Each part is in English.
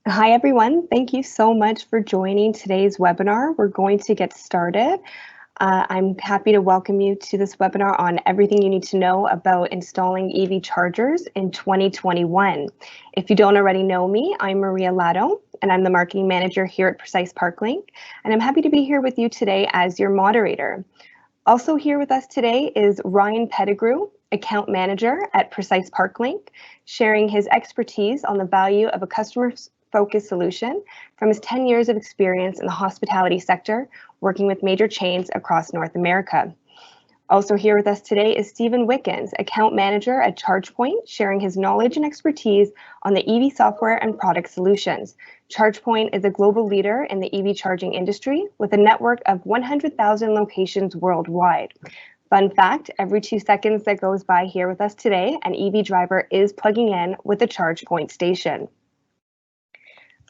Hi, everyone. Thank you so much for joining today's webinar. We're going to get started. I'm happy to welcome you to this webinar on everything you need to know about installing EV chargers in 2021. If you don't already know me, I'm Maria Latto, and I'm the marketing manager here at Precise ParkLink, and I'm happy to be here with you today as your moderator. Also here with us today is Ryan Pettigrew, account manager at Precise ParkLink, sharing his expertise on the value of a customer-focused solution from his 10 years of experience in the hospitality sector, working with major chains across North America. Also here with us today is Stephen Wickens, account manager at Chargepoint, sharing his knowledge and expertise on the EV software and product solutions. Chargepoint is a global leader in the EV charging industry with a network of 100,000 locations worldwide. Fun fact, every 2 seconds that goes by here with us today, an EV driver is plugging in with a Chargepoint station.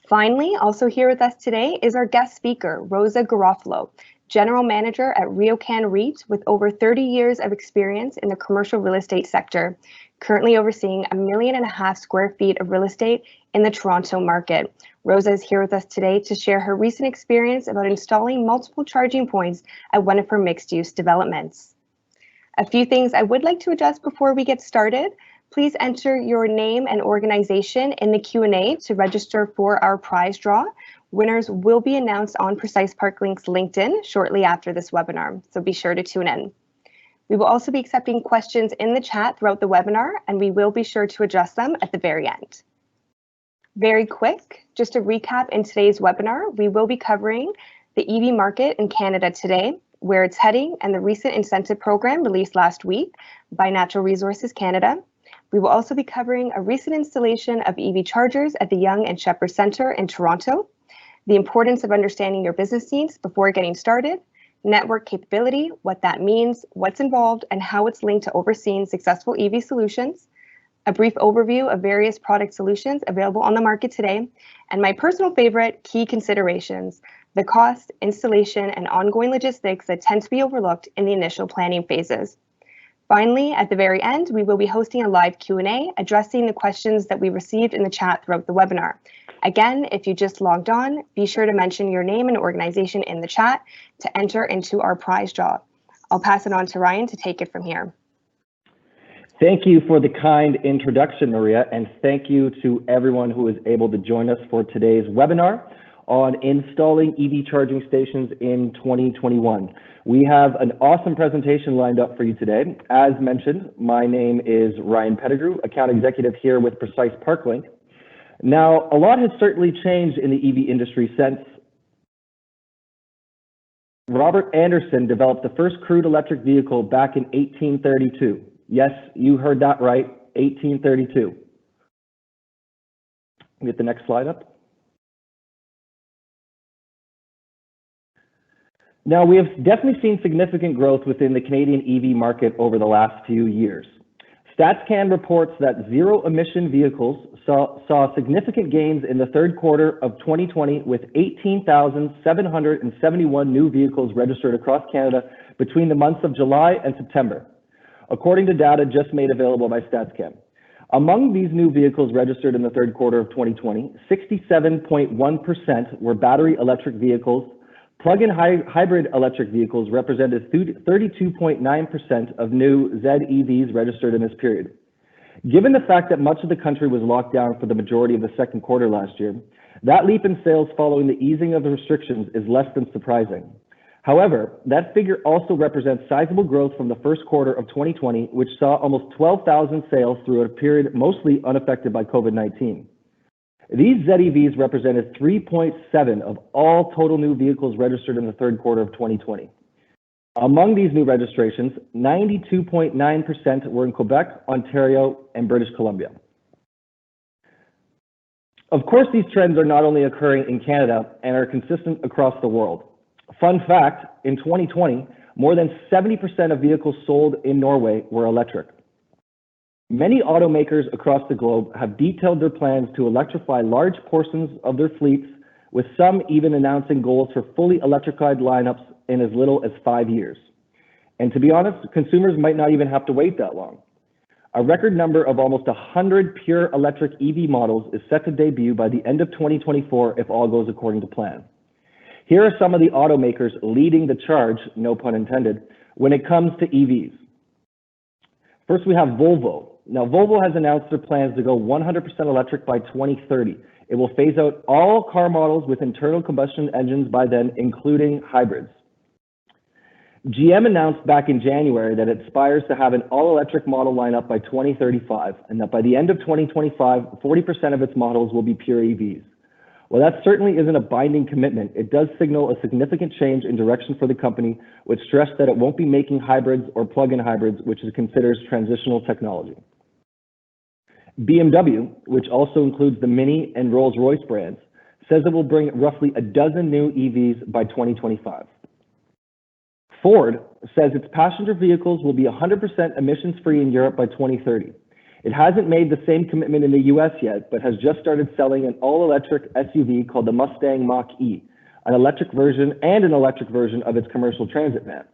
Finally, also here with us today is our guest speaker, Rosa Garofalo, General Manager at RioCan REIT with over 30 years of experience in the commercial real estate sector, currently overseeing 1.5 million square feet of real estate in the Toronto market. Rosa is here with us today to share her recent experience about installing multiple charging points at one of her mixed-use developments. A few things I would like to address before we get started. Please enter your name and organization in the Q&A to register for our prize draw. Winners will be announced on Precise ParkLink's LinkedIn shortly after this webinar, so be sure to tune in. We will also be accepting questions in the chat throughout the webinar, and we will be sure to address them at the very end. Very quick, just to recap in today's webinar, we will be covering the EV market in Canada today, where it's heading, and the recent incentive program released last week by Natural Resources Canada. We will also be covering a recent installation of EV chargers at the Yonge and Sheppard Centre in Toronto, the importance of understanding your business needs before getting started, network capability, what that means, what's involved, and how it's linked to overseeing successful EV solutions, a brief overview of various product solutions available on the market today, and my personal favorite, key considerations, the cost, installation, and ongoing logistics that tend to be overlooked in the initial planning phases. Finally, at the very end, we will be hosting a live Q&A addressing the questions that we received in the chat throughout the webinar. Again, if you just logged on, be sure to mention your name and organization in the chat to enter into our prize draw. I'll pass it on to Ryan to take it from here. Thank you for the kind introduction, Maria, and thank you to everyone who is able to join us for today's webinar on installing EV charging stations in 2021. We have an awesome presentation lined up for you today. As mentioned, my name is Ryan Pettigrew, account executive here with Precise ParkLink. Now, a lot has certainly changed in the EV industry since Robert Anderson developed the first crude electric vehicle back in 1832. Yes, you heard that right, 1832. Get the next slide up. Now, we have definitely seen significant growth within the Canadian EV market over the last few years. StatsCan reports that zero-emission vehicles saw significant gains in the third quarter of 2020 with 18,771 new vehicles registered across Canada between the months of July and September, according to data just made available by StatsCan. Among these new vehicles registered in the third quarter of 2020, 67.1% were battery electric vehicles. Plug-in hybrid electric vehicles represented 32.9% of new ZEVs registered in this period. Given the fact that much of the country was locked down for the majority of the second quarter last year, that leap in sales following the easing of the restrictions is less than surprising. However, that figure also represents sizable growth from the first quarter of 2020, which saw almost 12,000 sales through a period mostly unaffected by COVID-19. These ZEVs represented 3.7% of all total new vehicles registered in the third quarter of 2020. Among these new registrations, 92.9% were in Quebec, Ontario, and British Columbia. Of course, these trends are not only occurring in Canada and are consistent across the world. Fun fact, in 2020, more than 70% of vehicles sold in Norway were electric. Many automakers across the globe have detailed their plans to electrify large portions of their fleets, with some even announcing goals for fully electrified lineups in as little as 5 years. And to be honest, consumers might not even have to wait that long. A record number of almost 100 pure electric EV models is set to debut by the end of 2024 if all goes according to plan. Here are some of the automakers leading the charge, no pun intended, when it comes to EVs. First, we have Volvo. Now, Volvo has announced their plans to go 100% electric by 2030. It will phase out all car models with internal combustion engines by then, including hybrids. GM announced back in January that it aspires to have an all-electric model lineup by 2035, and that by the end of 2025, 40% of its models will be pure EVs. While that certainly isn't a binding commitment, it does signal a significant change in direction for the company, which stressed that it won't be making hybrids or plug-in hybrids, which it considers transitional technology. BMW, which also includes the Mini and Rolls-Royce brands, says it will bring roughly a dozen new EVs by 2025. Ford says its passenger vehicles will be 100% emissions-free in Europe by 2030. It hasn't made the same commitment in the US yet, but has just started selling an all-electric SUV called the Mustang Mach-E, an electric version of its commercial transit van.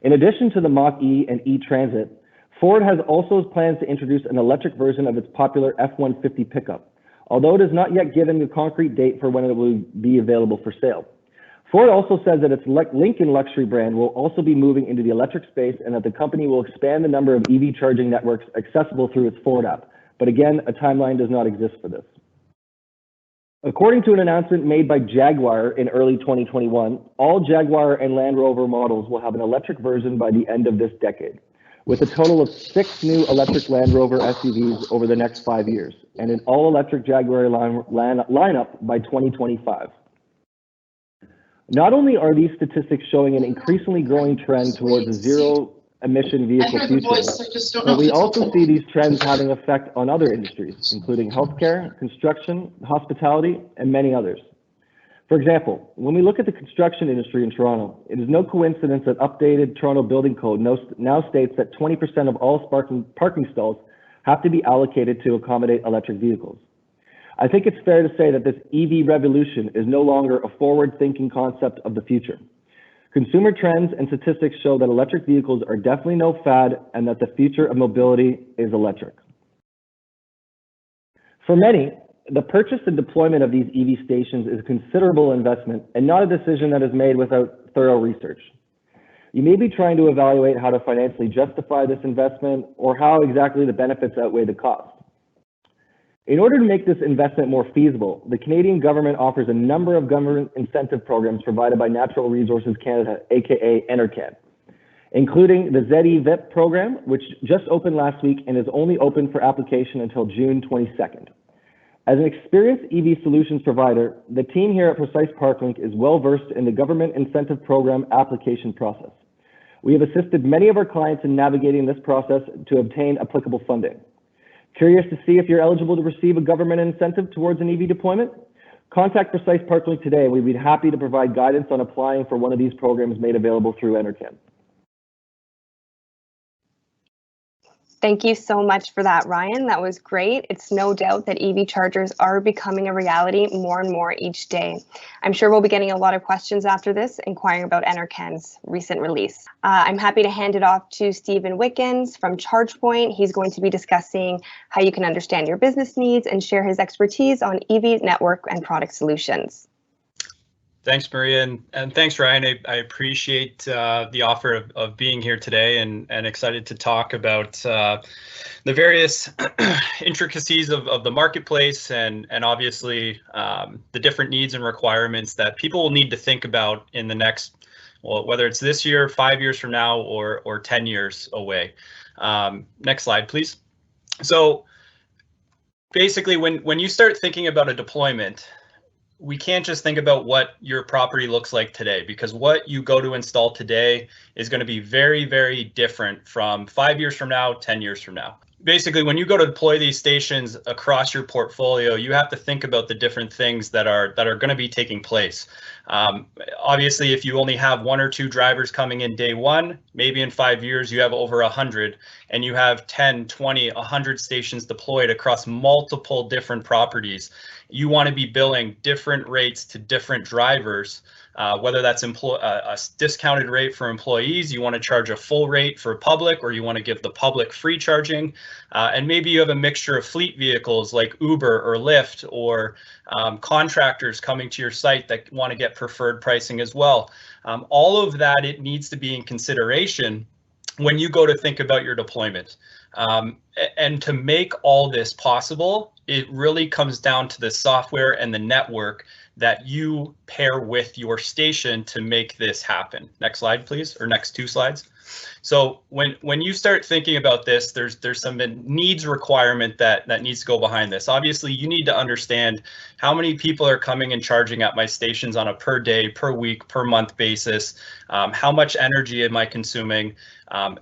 In addition to the Mach-E and E-Transit, Ford has also plans to introduce an electric version of its popular F-150 pickup, although it has not yet given a concrete date for when it will be available for sale. Ford also says that its Lincoln luxury brand will also be moving into the electric space and that the company will expand the number of EV charging networks accessible through its Ford app. But again, a timeline does not exist for this. According to an announcement made by Jaguar in early 2021, all Jaguar and Land Rover models will have an electric version by the end of this decade, with a total of 6 new electric Land Rover SUVs over the next 5 years, and an all-electric Jaguar lineup by 2025. Not only are these statistics showing an increasingly growing trend towards a zero-emission vehicle future, but we also see these trends having effect on other industries, including healthcare, construction, hospitality, and many others. For example, when we look at the construction industry in Toronto, it is no coincidence that updated Toronto Building Code now states that 20% of all parking stalls have to be allocated to accommodate electric vehicles. I think it's fair to say that this EV revolution is no longer a forward-thinking concept of the future. Consumer trends and statistics show that electric vehicles are definitely no fad and that the future of mobility is electric. For many, the purchase and deployment of these EV stations is a considerable investment and not a decision that is made without thorough research. You may be trying to evaluate how to financially justify this investment or how exactly the benefits outweigh the cost. In order to make this investment more feasible, the Canadian government offers a number of government incentive programs provided by Natural Resources Canada, aka NRCan, including the ZEVIP program, which just opened last week and is only open for application until June 22nd. As an experienced EV solutions provider, the team here at Precise ParkLink is well versed in the government incentive program application process. We have assisted many of our clients in navigating this process to obtain applicable funding. Curious to see if you're eligible to receive a government incentive towards an EV deployment? Contact Precise ParkLink today and we'd be happy to provide guidance on applying for one of these programs made available through NRCan. Thank you so much for that, Ryan. That was great. It's no doubt that EV chargers are becoming a reality more and more each day. I'm sure we'll be getting a lot of questions after this, inquiring about NRCan's recent release. I'm happy to hand it off to Stephen Wickens from Chargepoint. He's going to be discussing how you can understand your business needs and share his expertise on EV network and product solutions. Thanks, Maria, and thanks, Ryan. I appreciate the offer of being here today and excited to talk about the various intricacies of the marketplace and obviously the different needs and requirements that people will need to think about in the next, well, whether it's this year, 5 years from now, or 10 years away. Next slide, please. So basically, when you start thinking about a deployment, we can't just think about what your property looks like today, because what you go to install today is going to be very, very different from 5 years from now, 10 years from now. Basically, when you go to deploy these stations across your portfolio, you have to think about the different things that are going to be taking place. Obviously, if you only have 1 or 2 drivers coming in day one, maybe in 5 years you have over 100, and you have 10, 20, 100 stations deployed across multiple different properties. You want to be billing different rates to different drivers whether that's a discounted rate for employees, you want to charge a full rate for public, or you want to give the public free charging. And maybe you have a mixture of fleet vehicles like Uber or Lyft, or contractors coming to your site that want to get preferred pricing as well. All of that, it needs to be in consideration when you go to think about your deployment. And to make all this possible, it really comes down to the software and the network that you pair with your station to make this happen. Next slide, please, or next 2 slides. So when you start thinking about this, there's some needs requirement that needs to go behind this. Obviously, you need to understand how many people are coming and charging at my stations on a per day, per week, per month basis. How much energy am I consuming?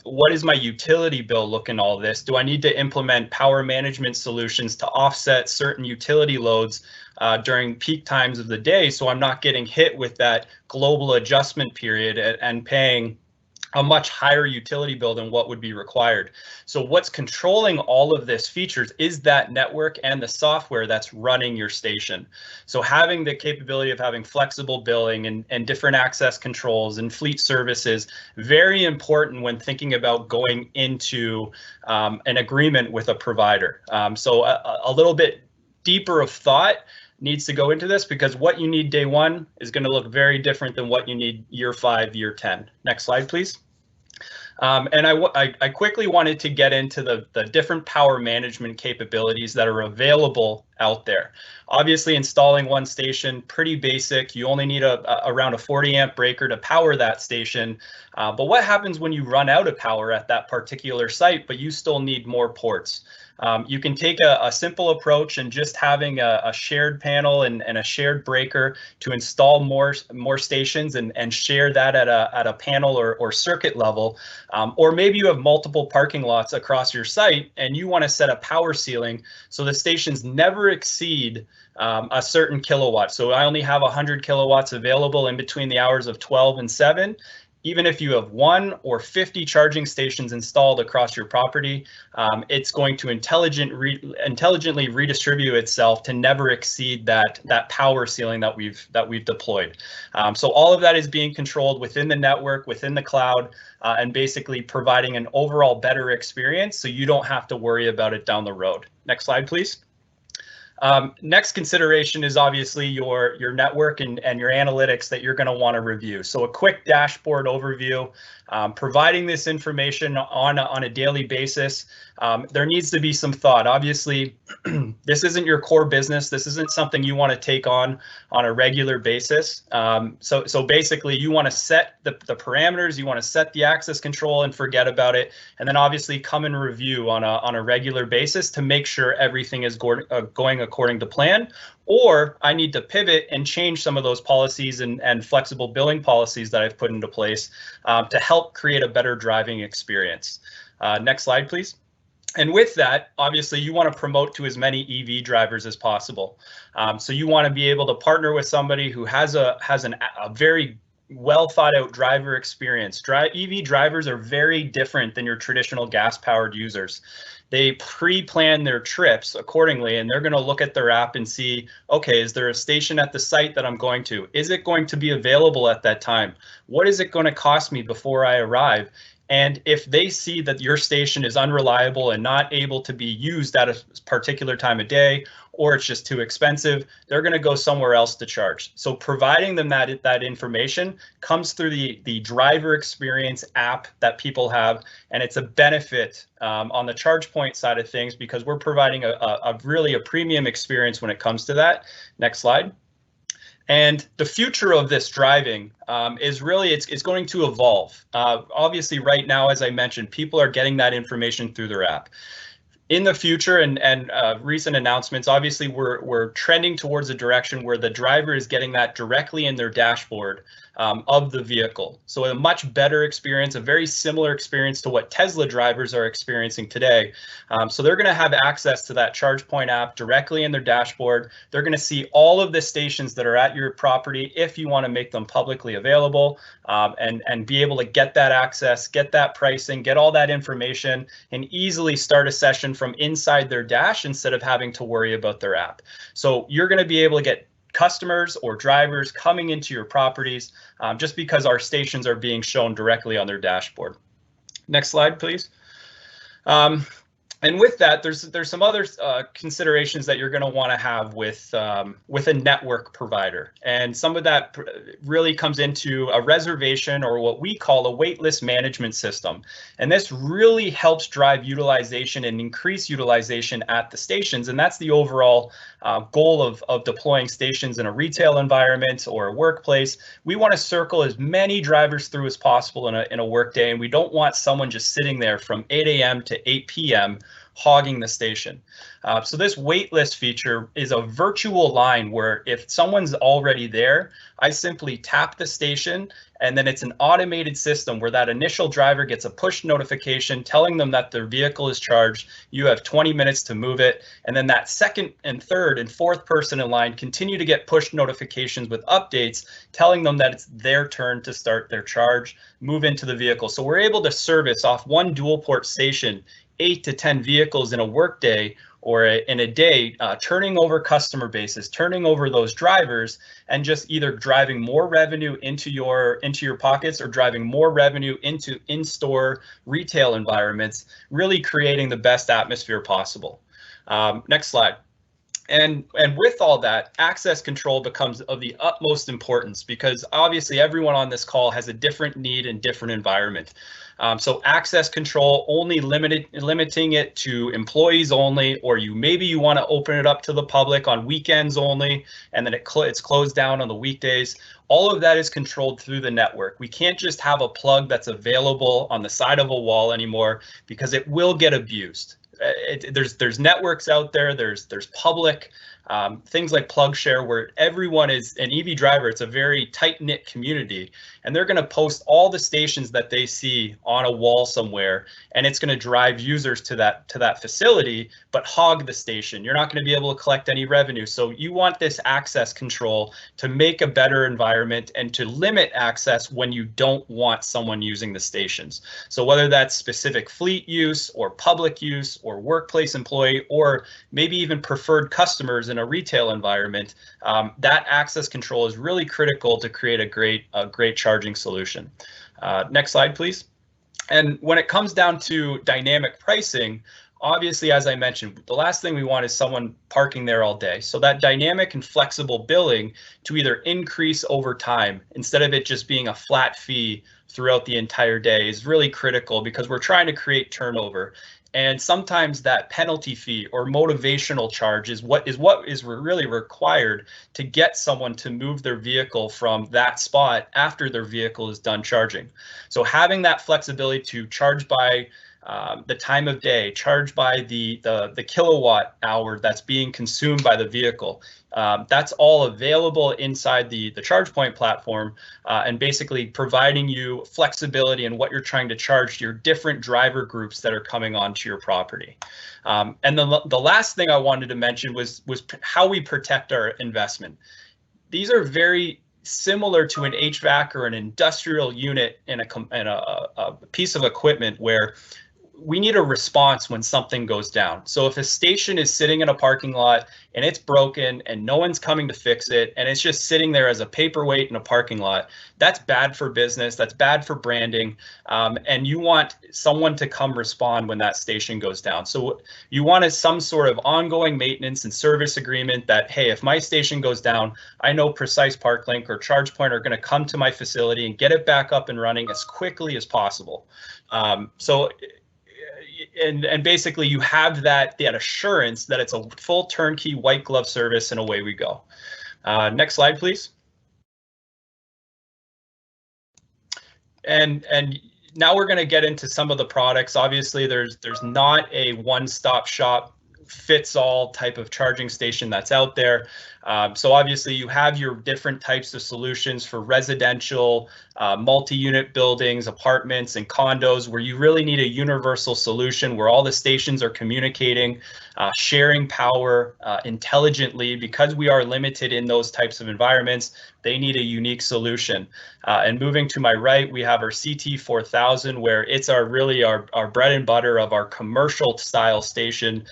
What is my utility bill look in all this? Do I need to implement power management solutions to offset certain utility loads during peak times of the day, so I'm not getting hit with that global adjustment period and paying a much higher utility bill than what would be required? So what's controlling all of this features is that network and the software that's running your station. So having the capability of having flexible billing and different access controls and fleet services, very important when thinking about going into an agreement with a provider. So a little bit deeper of thought needs to go into this, because what you need day 1 is going to look very different than what you need year 5, year 10. Next slide, please. And I quickly wanted to get into the different power management capabilities that are available out there. Obviously, installing one station, pretty basic. You only need around a 40 amp breaker to power that station. But what happens when you run out of power at that particular site, but you still need more ports? You can take a simple approach and just having a shared panel and a shared breaker to install more stations and share that at a panel or circuit level. Or maybe you have multiple parking lots across your site and you want to set a power ceiling so the stations never exceed a certain kilowatt. So I only have 100 kilowatts available in between the hours of 12 and 7. Even if you have 1 or 50 charging stations installed across your property, it's going to intelligently redistribute itself to never exceed that power ceiling that we've deployed. So all of that is being controlled within the network, within the cloud, and basically providing an overall better experience so you don't have to worry about it down the road. Next slide, please. Next consideration is obviously your network and your analytics that you're going to want to review. So a quick dashboard overview, providing this information on a daily basis. There needs to be some thought. Obviously, this isn't your core business. This isn't something you want to take on a regular basis. So basically, you want to set the parameters, you want to set the access control and forget about it, and then obviously come and review on a regular basis to make sure everything is going according to plan. Or I need to pivot and change some of those policies and flexible billing policies that I've put into place to help create a better driving experience. Next slide, please. And with that, obviously, you want to promote to as many EV drivers as possible. So you want to be able to partner with somebody who has a very well thought out driver experience. EV drivers are very different than your traditional gas powered users. They pre-plan their trips accordingly, and they're going to look at their app and see, okay, is there a station at the site that I'm going to? Is it going to be available at that time? What is it going to cost me before I arrive? And if they see that your station is unreliable and not able to be used at a particular time of day, or it's just too expensive, they're going to go somewhere else to charge. So providing them that information comes through the driver experience app that people have, and it's a benefit on the Chargepoint side of things because we're providing a really premium experience when it comes to that. Next slide. And the future of this driving is really, it's going to evolve. Obviously, right now, as I mentioned, people are getting that information through their app. In the future and recent announcements, obviously, we're trending towards a direction where the driver is getting that directly in their dashboard of the vehicle. So a much better experience, a very similar experience to what Tesla drivers are experiencing today. So they're going to have access to that Chargepoint app directly in their dashboard. They're going to see all of the stations that are at your property if you want to make them publicly available, and be able to get that access, get that pricing, get all that information, and easily start a session from inside their dash instead of having to worry about their app. So you're going to be able to get customers or drivers coming into your properties just because our stations are being shown directly on their dashboard. Next slide, please. And with that, there's some other considerations that you're going to want to have with a network provider, and some of that really comes into a reservation, or what we call a waitlist management system. And this really helps drive utilization and increase utilization at the stations, and that's the overall goal of deploying stations in a retail environment or a workplace. We want to circle as many drivers through as possible in a workday, and we don't want someone just sitting there from 8 a.m. to 8 p.m. hogging the station. So this waitlist feature is a virtual line where if someone's already there, I simply tap the station, and then it's an automated system where that initial driver gets a push notification telling them that their vehicle is charged. You have 20 minutes to move it. And then that second and third and fourth person in line continue to get push notifications with updates telling them that it's their turn to start their charge, move into the vehicle. So we're able to service off one dual port station 8 to 10 vehicles in a workday or in a day, turning over customer bases, turning over those drivers, and just either driving more revenue into your pockets or driving more revenue into in-store retail environments, really creating the best atmosphere possible. Next slide. And with all that, access control becomes of the utmost importance, because obviously everyone on this call has a different need and different environment. So access control, only limiting it to employees only, or maybe you want to open it up to the public on weekends only, and then it's closed down on the weekdays. All of that is controlled through the network. We can't just have a plug that's available on the side of a wall anymore, because it will get abused. There's networks out there, there's public things like PlugShare, where everyone is an EV driver. It's a very tight-knit community, and they're going to post all the stations that they see on a wall somewhere, and it's going to drive users to that facility, but hog the station. You're not going to be able to collect any revenue. So you want this access control to make a better environment and to limit access when you don't want someone using the stations. So whether that's specific fleet use or public use or workplace employee, or maybe even preferred customers in a retail environment, that access control is really critical to create a great charging solution. Next slide, please. And when it comes down to dynamic pricing, obviously, as I mentioned, the last thing we want is someone parking there all day. So that dynamic and flexible billing to either increase over time instead of it just being a flat fee throughout the entire day is really critical, because we're trying to create turnover. And sometimes that penalty fee or motivational charge is what is really required to get someone to move their vehicle from that spot after their vehicle is done charging. So having that flexibility to charge by the time of day, charge by the kilowatt hour that's being consumed by the vehicle. That's all available inside the Chargepoint platform, and basically providing you flexibility in what you're trying to charge to your different driver groups that are coming onto your property. And then the last thing I wanted to mention was how we protect our investment. These are very similar to an HVAC or an industrial unit in a piece of equipment, where we need a response when something goes down. So if a station is sitting in a parking lot and it's broken and no one's coming to fix it, and it's just sitting there as a paperweight in a parking lot, that's bad for business, that's bad for branding, and you want someone to come respond when that station goes down. So you want some sort of ongoing maintenance and service agreement that, hey, if my station goes down, I know Precise ParkLink or Chargepoint are going to come to my facility and get it back up and running as quickly as possible. And basically you have that assurance that it's a full turnkey white glove service, and away we go. Next slide, please. And now we're going to get into some of the products. Obviously, there's not a one-stop shop fits all type of charging station that's out there. So obviously you have your different types of solutions for residential, multi-unit buildings, apartments, and condos, where you really need a universal solution where all the stations are communicating, sharing power intelligently. Because we are limited in those types of environments, they need a unique solution. And moving to my right, we have our CT4000, where it's our bread and butter of our commercial style station,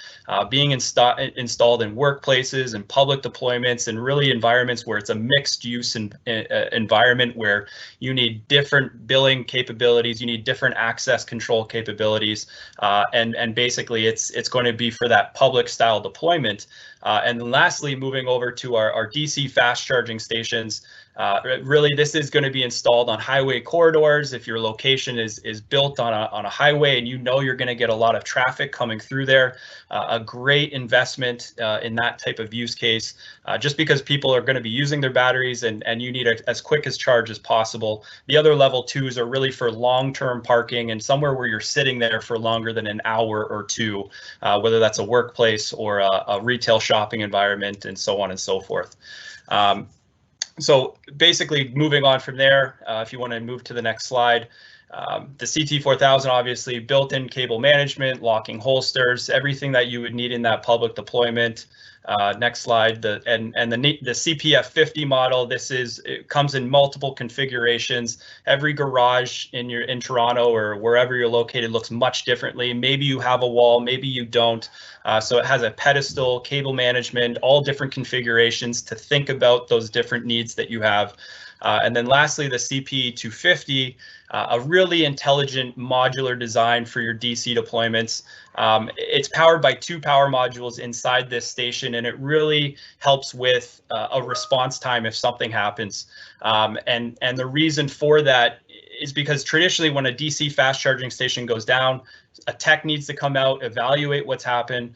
being installed in workplaces and public deployments and really environments where it's a mixed use environment where you need different billing capabilities, you need different access control capabilities, and basically it's going to be for that public style deployment. And then lastly, moving over to our DC fast charging stations. Really, this is going to be installed on highway corridors. If your location is built on a highway and you know you're going to get a lot of traffic coming through there, a great investment in that type of use case, just because people are going to be using their batteries and you need as quick as charge as possible. The other level 2s are really for long-term parking and somewhere where you're sitting there for longer than an hour or two, whether that's a workplace or a retail shopping environment and so on and so forth. So basically moving on from there, if you want to move to the next slide, the CT4000 obviously built-in cable management, locking holsters, everything that you would need in that public deployment. Next slide, the CPF50 model. It comes in multiple configurations. Every garage in Toronto or wherever you're located looks much differently. Maybe you have a wall, maybe you don't. So it has a pedestal, cable management, all different configurations to think about those different needs that you have. And then lastly, the CP250, a really intelligent modular design for your DC deployments. It's powered by 2 power modules inside this station, and it really helps with a response time if something happens. And the reason for that is because traditionally when a DC fast charging station goes down, a tech needs to come out, evaluate what's happened.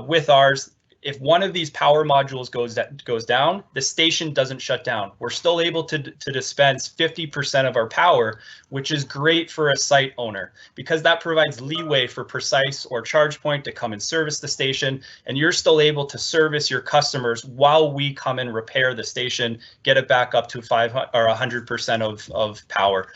With ours, if one of these power modules goes down, the station doesn't shut down. We're still able to dispense 50% of our power, which is great for a site owner because that provides leeway for Precise or Chargepoint to come and service the station, and you're still able to service your customers while we come and repair the station, get it back up to 500 or 100% of power.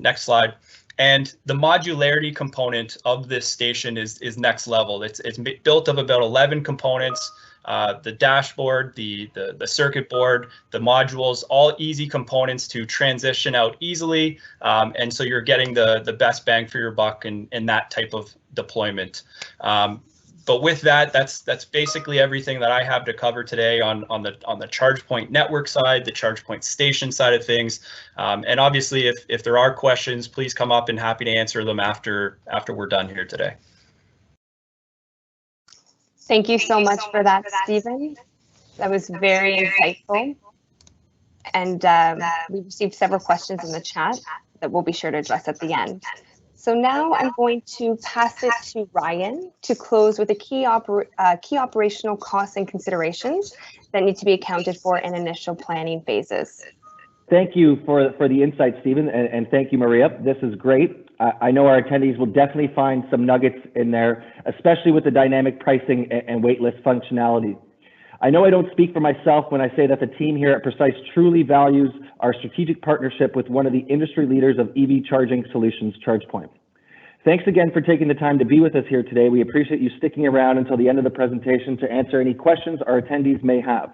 Next slide. And the modularity component of this station is next level. It's built of about 11 components, the dashboard, the circuit board, the modules, all easy components to transition out easily. And so you're getting the best bang for your buck in that type of deployment. But with that, that's basically everything that I have to cover today on the Chargepoint network side, the Chargepoint station side of things. And obviously, if there are questions, please come up and happy to answer them after we're done here today. Thank you so much for that, Stephen. That was very insightful. And we received several questions in the chat that we'll be sure to address at the end. So now I'm going to pass it to Ryan to close with the key operational costs and considerations that need to be accounted for in initial planning phases. Thank you for the insight, Stephen, and thank you, Maria. This is great. I know our attendees will definitely find some nuggets in there, especially with the dynamic pricing and waitlist functionality. I know I don't speak for myself when I say that the team here at Precise truly values our strategic partnership with one of the industry leaders of EV charging solutions, Chargepoint. Thanks again for taking the time to be with us here today. We appreciate you sticking around until the end of the presentation to answer any questions our attendees may have.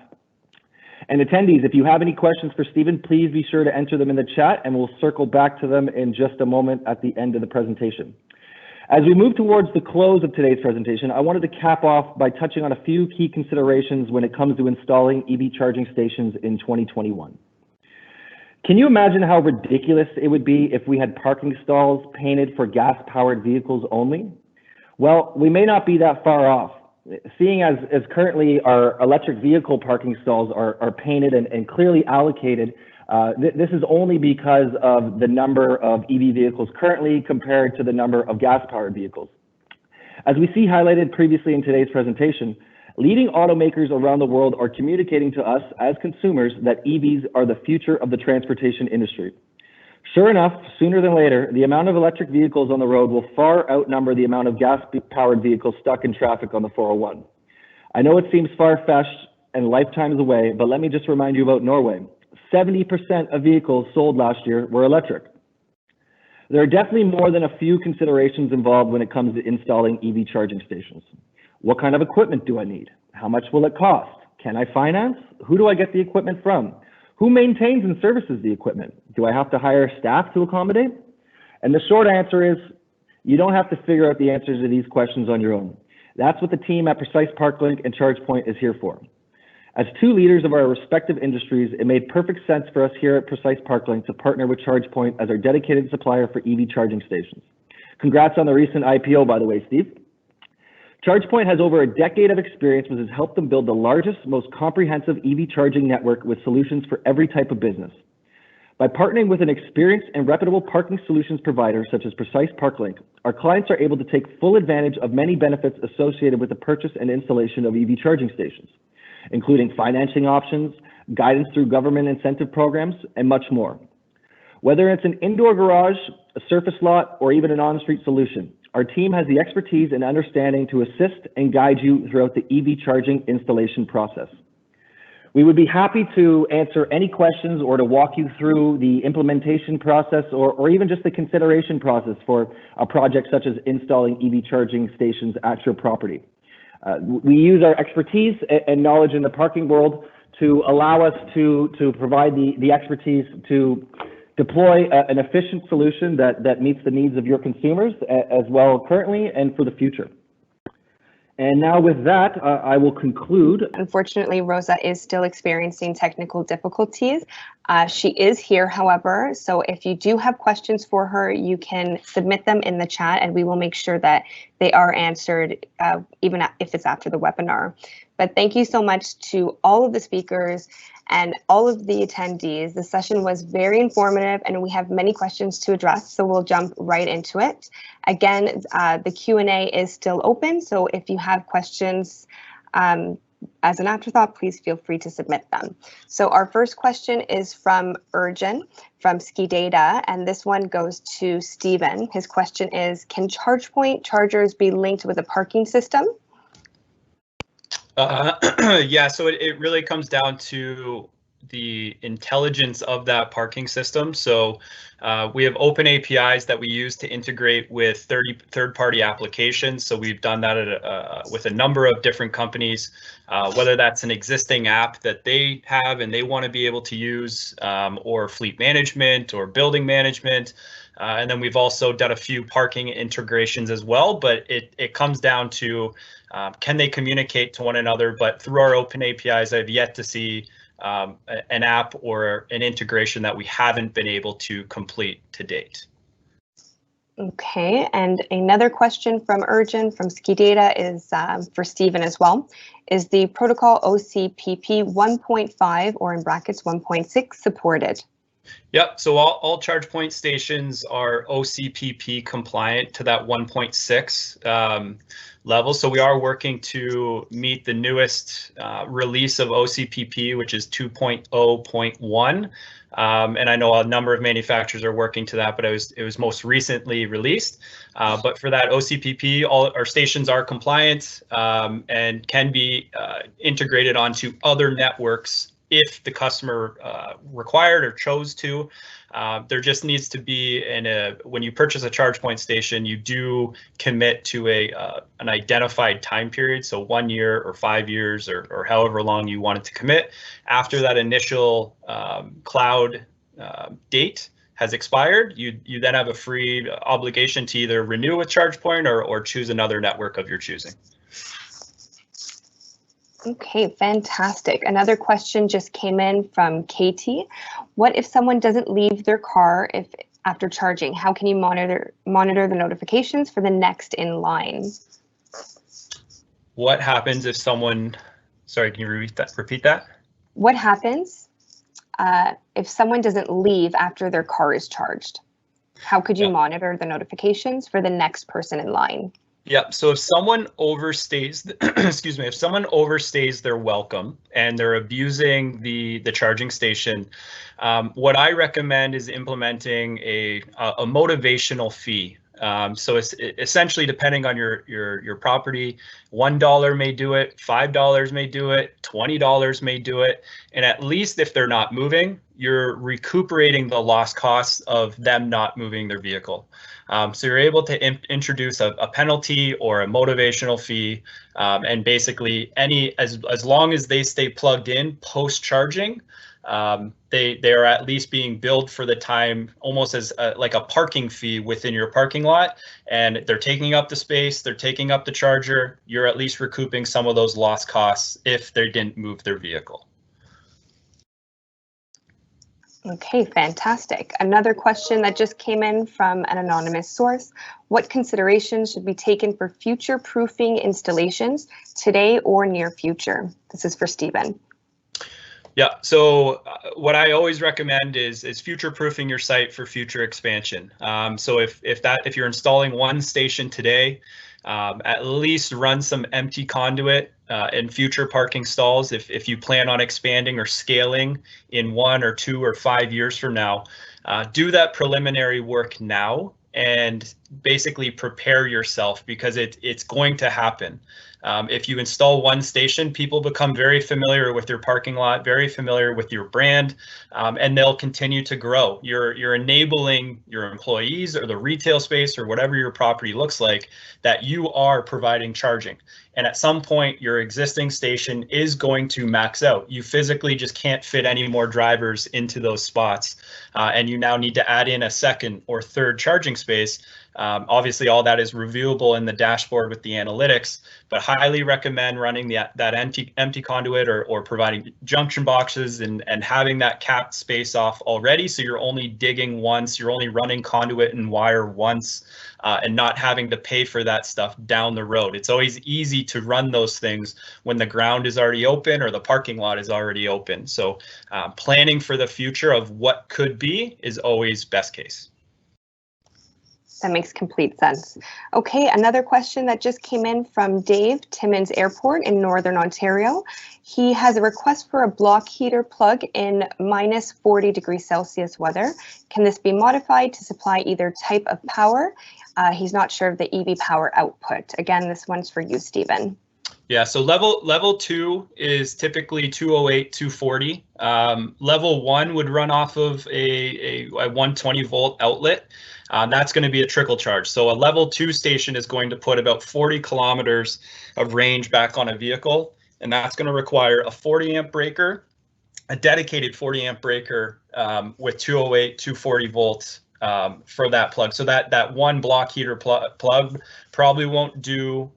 And attendees, if you have any questions for Stephen, please be sure to enter them in the chat and we'll circle back to them in just a moment at the end of the presentation. As we move towards the close of today's presentation, I wanted to cap off by touching on a few key considerations when it comes to installing EV charging stations in 2021. Can you imagine how ridiculous it would be if we had parking stalls painted for gas-powered vehicles only? Well, we may not be that far off. Seeing as currently our electric vehicle parking stalls are painted and clearly allocated, this is only because of the number of EV vehicles currently compared to the number of gas-powered vehicles. As we see highlighted previously in today's presentation, leading automakers around the world are communicating to us as consumers that EVs are the future of the transportation industry. Sure enough, sooner than later, the amount of electric vehicles on the road will far outnumber the amount of gas-powered vehicles stuck in traffic on the 401. I know it seems far-fetched and lifetimes away, but let me just remind you about Norway. 70% of vehicles sold last year were electric. There are definitely more than a few considerations involved when it comes to installing EV charging stations. What kind of equipment do I need? How much will it cost? Can I finance? Who do I get the equipment from? Who maintains and services the equipment? Do I have to hire staff to accommodate? And the short answer is, you don't have to figure out the answers to these questions on your own. That's what the team at Precise ParkLink and Chargepoint is here for. As two leaders of our respective industries, it made perfect sense for us here at Precise ParkLink to partner with Chargepoint as our dedicated supplier for EV charging stations. Congrats on the recent IPO, by the way, Steve. Chargepoint has over a decade of experience, which has helped them build the largest, most comprehensive EV charging network with solutions for every type of business. By partnering with an experienced and reputable parking solutions provider such as Precise ParkLink, our clients are able to take full advantage of many benefits associated with the purchase and installation of EV charging stations, including financing options, guidance through government incentive programs, and much more. Whether it's an indoor garage, a surface lot, or even an on-street solution, our team has the expertise and understanding to assist and guide you throughout the EV charging installation process. We would be happy to answer any questions or to walk you through the implementation process or even just the consideration process for a project such as installing EV charging stations at your property. We use our expertise and knowledge in the parking world to allow us to provide the expertise to deploy an efficient solution that meets the needs of your consumers as well currently and for the future. And now with that, I will conclude. Unfortunately, Rosa is still experiencing technical difficulties. She is here, however, so if you do have questions for her, you can submit them in the chat and we will make sure that they are answered, even if it's after the webinar. But thank you so much to all of the speakers and all of the attendees. The session was very informative and we have many questions to address, so we'll jump right into it. Again, the Q&A is still open, so if you have questions as an afterthought, please feel free to submit them. So our first question is from Urjan from Ski Data, and this one goes to Stephen. His question is, can ChargePoint chargers be linked with a parking system? Yeah, so it really comes down to the intelligence of that parking system. So we have open APIs that we use to integrate with third-party applications. So we've done that with a number of different companies, whether that's an existing app that they have and they want to be able to use, or fleet management or building management. And then we've also done a few parking integrations as well, but it comes down to can they communicate to one another? But through our open APIs, I've yet to see an app or an integration that we haven't been able to complete to date. Okay, and another question from Urjan from Ski Data is for Stephen as well. Is the protocol OCPP 1.5 or in brackets 1.6 supported? Yep, so all ChargePoint stations are OCPP compliant to that 1.6 level. So we are working to meet the newest release of OCPP, which is 2.0.1. And I know a number of manufacturers are working to that, but it was most recently released. But for that OCPP, all our stations are compliant and can be integrated onto other networks if the customer required or chose to. There just needs to be when you purchase a ChargePoint station, you do commit to an identified time period, so 1 year or 5 years or however long you want it to commit. After that initial cloud date has expired, you then have a free obligation to either renew with ChargePoint or choose another network of your choosing. Okay, fantastic. Another question just came in from Katie. What if someone doesn't leave their car after charging? How can you monitor the notifications for the next in line? What happens if someone, sorry, can you repeat that? What happens if someone doesn't leave after their car is charged? How could you monitor the notifications for the next person in line? Yeah, so if someone overstays, excuse me, if someone overstays their welcome and they're abusing the charging station, what I recommend is implementing a motivational fee. So it's essentially, depending on your property, $1 may do it, $5 may do it, $20 may do it, and at least if they're not moving, you're recuperating the lost costs of them not moving their vehicle. So you're able to introduce a penalty or a motivational fee, and basically as long as they stay plugged in post charging, they are at least being billed for the time almost as like a parking fee within your parking lot, and they're taking up the space, they're taking up the charger. You're at least recouping some of those lost costs if they didn't move their vehicle. Okay, fantastic. Another question that just came in from an anonymous source. What considerations should be taken for future proofing installations today or near future? This is for Stephen. Yeah, so what I always recommend is future proofing your site for future expansion. So if you're installing one station today, at least run some empty conduit in future parking stalls. If you plan on expanding or scaling in 1 or 2 or 5 years from now, do that preliminary work now and basically prepare yourself, because it's going to happen. If you install one station, people become very familiar with your parking lot, very familiar with your brand, and they'll continue to grow. You're enabling your employees or the retail space or whatever your property looks like that you are providing charging. And at some point, your existing station is going to max out. You physically just can't fit any more drivers into those spots. And you now need to add in a second or third charging space. Obviously, all that is reviewable in the dashboard with the analytics, but highly recommend running that empty conduit or providing junction boxes and having that capped space off already. So you're only digging once, you're only running conduit and wire once, and not having to pay for that stuff down the road. It's always easy to run those things when the ground is already open or the parking lot is already open. So planning for the future of what could be is always best case. That makes complete sense. Okay, another question that just came in from Dave, Timmins Airport in Northern Ontario. He has a request for a block heater plug in minus 40 degrees Celsius weather. Can this be modified to supply either type of power? He's not sure of the EV power output. Again, this one's for you, Stephen. Yeah, so level 2 is typically 208, 240. Level 1 would run off of a 120 volt outlet. That's going to be a trickle charge. So a level 2 station is going to put about 40 kilometers of range back on a vehicle, and that's going to require a 40 amp breaker, a dedicated 40 amp breaker with 208, 240 volts for that plug. So that one block heater plug probably won't do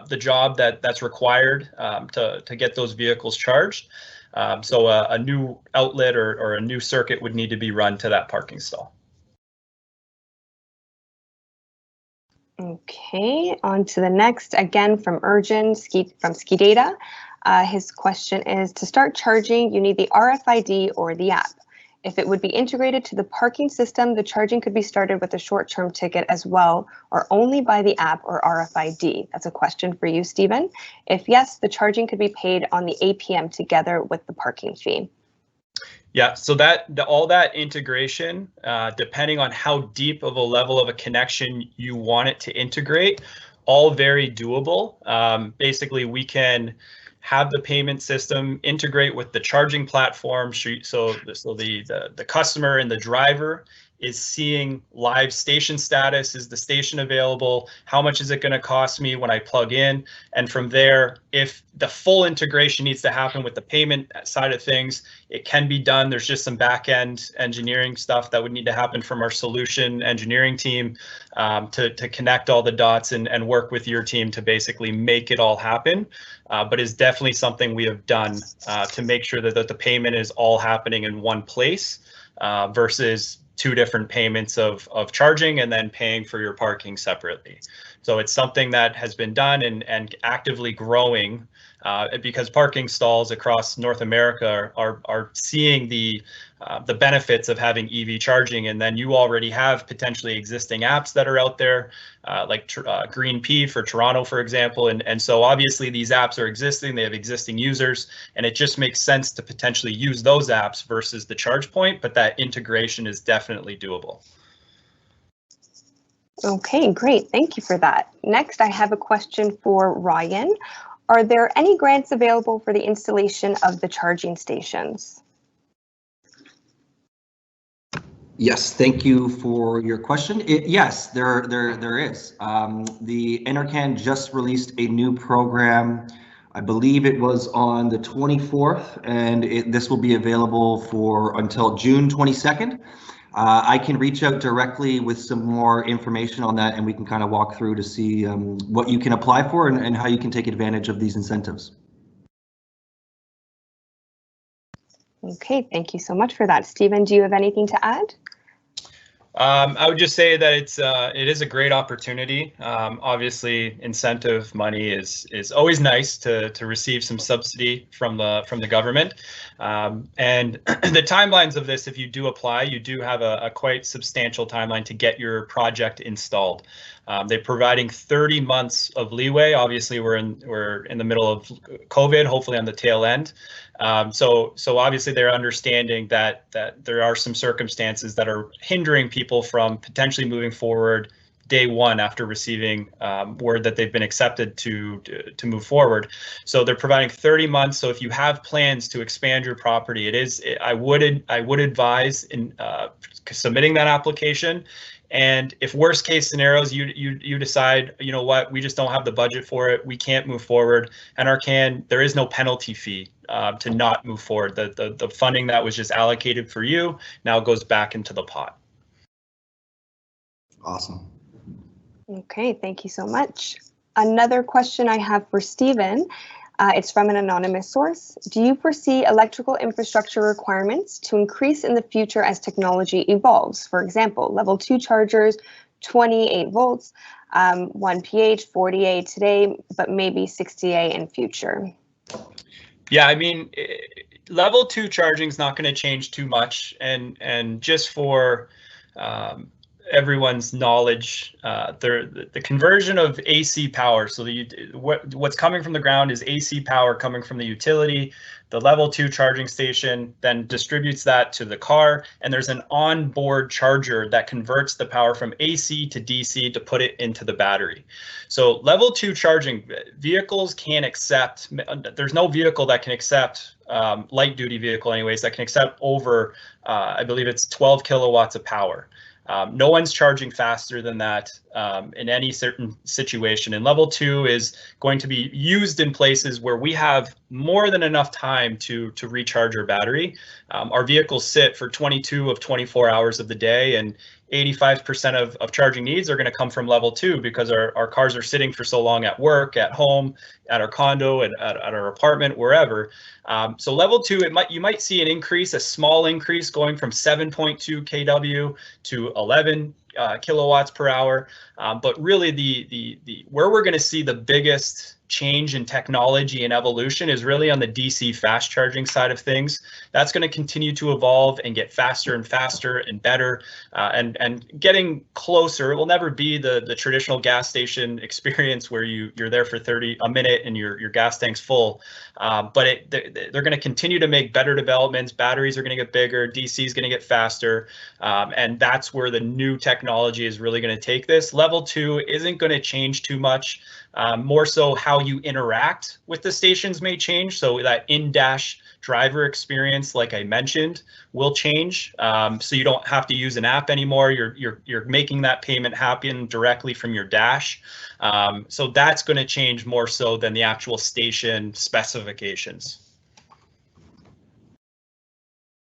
the job that's required to get those vehicles charged. So a new outlet or a new circuit would need to be run to that parking stall. Okay, on to the next, again from Urgent from Ski Data. His question is, to start charging, you need the RFID or the app. If it would be integrated to the parking system, the charging could be started with a short-term ticket as well, or only by the app or RFID. That's a question for you, Stephen. If yes, the charging could be paid on the APM together with the parking fee. Yeah, so all that integration, depending on how deep of a level of a connection you want it to integrate, all very doable. Basically, we can have the payment system integrate with the charging platform, so the customer and the driver is seeing live station status. Is the station available? How much is it going to cost me when I plug in? And from there, if the full integration needs to happen with the payment side of things, it can be done. There's just some back-end engineering stuff that would need to happen from our solution engineering team to connect all the dots and work with your team to basically make it all happen. But it's definitely something we have done to make sure that the payment is all happening in one place versus 2 different payments of charging and then paying for your parking separately. So it's something that has been done and actively growing because parking stalls across North America are seeing the benefits of having EV charging. And then you already have potentially existing apps that are out there, like Green P for Toronto, for example. And so obviously these apps are existing, they have existing users, and it just makes sense to potentially use those apps versus the Chargepoint, but that integration is definitely doable. Okay, great. Thank you for that. Next, I have a question for Ryan. Are there any grants available for the installation of the charging stations? Yes, thank you for your question. Yes, there is. The NRCan just released a new program. I believe it was on the 24th, and this will be available for until June 22nd. I can reach out directly with some more information on that, and we can kind of walk through to see what you can apply for and how you can take advantage of these incentives. Okay, thank you so much for that. Stephen, do you have anything to add? I would just say that it is a great opportunity. Obviously, incentive money is always nice to receive some subsidy from the government, and the timelines of this, if you do apply, you do have a quite substantial timeline to get your project installed. They're providing 30 months of leeway. Obviously, we're in the middle of COVID, hopefully on the tail end. So obviously they're understanding that there are some circumstances that are hindering people from potentially moving forward day one after receiving word that they've been accepted to move forward. So they're providing 30 months. So if you have plans to expand your property, I would advise in submitting that application. And if worst case scenarios, you decide, you know what, we just don't have the budget for it, we can't move forward, there is no penalty fee to not move forward. The funding that was just allocated for you now goes back into the pot. Awesome. Okay, thank you so much. Another question I have for Stephen. It's from an anonymous source. Do you foresee electrical infrastructure requirements to increase in the future as technology evolves? For example, level 2 chargers, 28 volts, 1 pH, 40A today, but maybe 60A in future. Yeah, I mean, level 2 charging is not going to change too much, and just for everyone's knowledge, the conversion of AC power, so what's coming from the ground is AC power coming from the utility. The level 2 charging station then distributes that to the car, and there's an onboard charger that converts the power from AC to DC to put it into the battery. So level 2 charging vehicles can't accept, there's no vehicle that can accept, light duty vehicle anyways, that can accept over, I believe it's 12 kilowatts of power. No one's charging faster than that in any certain situation. And level 2 is going to be used in places where we have more than enough time to recharge our battery. Our vehicles sit for 22 of 24 hours of the day, and 85% of charging needs are going to come from level 2 because our cars are sitting for so long at work, at home, at our condo, and at our apartment, wherever. So level 2, you might see an increase, a small increase going from 7.2 kW to 11 kilowatts per hour. But really where we're going to see the biggest change in technology and evolution is really on the DC fast charging side of things. That's going to continue to evolve and get faster and faster and better, and getting closer. It will never be the traditional gas station experience where you're there for a minute and your gas tank's full. But they're going to continue to make better developments. Batteries are going to get bigger. DC is going to get faster, and that's where the new technology is really going to take this. Level 2 isn't going to change too much. More so how you interact with the stations may change. So that in-dash driver experience, like I mentioned, will change. So you don't have to use an app anymore. You're making that payment happen directly from your dash. So that's going to change more so than the actual station specifications.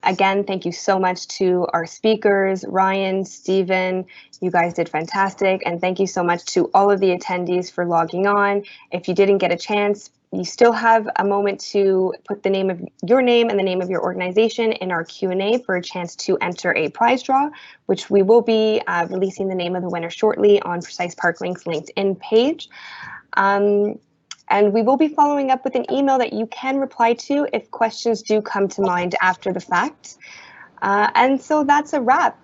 Again, thank you so much to our speakers, Ryan, Stephen, you guys did fantastic. And thank you so much to all of the attendees for logging on. If you didn't get a chance, you still have a moment to put your name and the name of your organization in our Q&A for a chance to enter a prize draw, which we will be releasing the name of the winner shortly on Precise ParkLink's LinkedIn page. And we will be following up with an email that you can reply to if questions do come to mind after the fact. And so that's a wrap.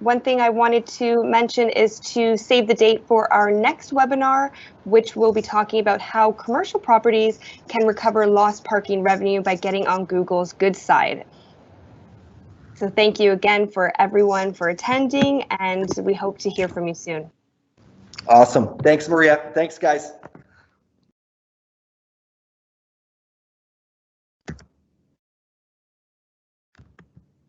One thing I wanted to mention is to save the date for our next webinar, which will be talking about how commercial properties can recover lost parking revenue by getting on Google's good side. So thank you again for everyone for attending, and we hope to hear from you soon. Awesome. Thanks, Maria. Thanks, guys.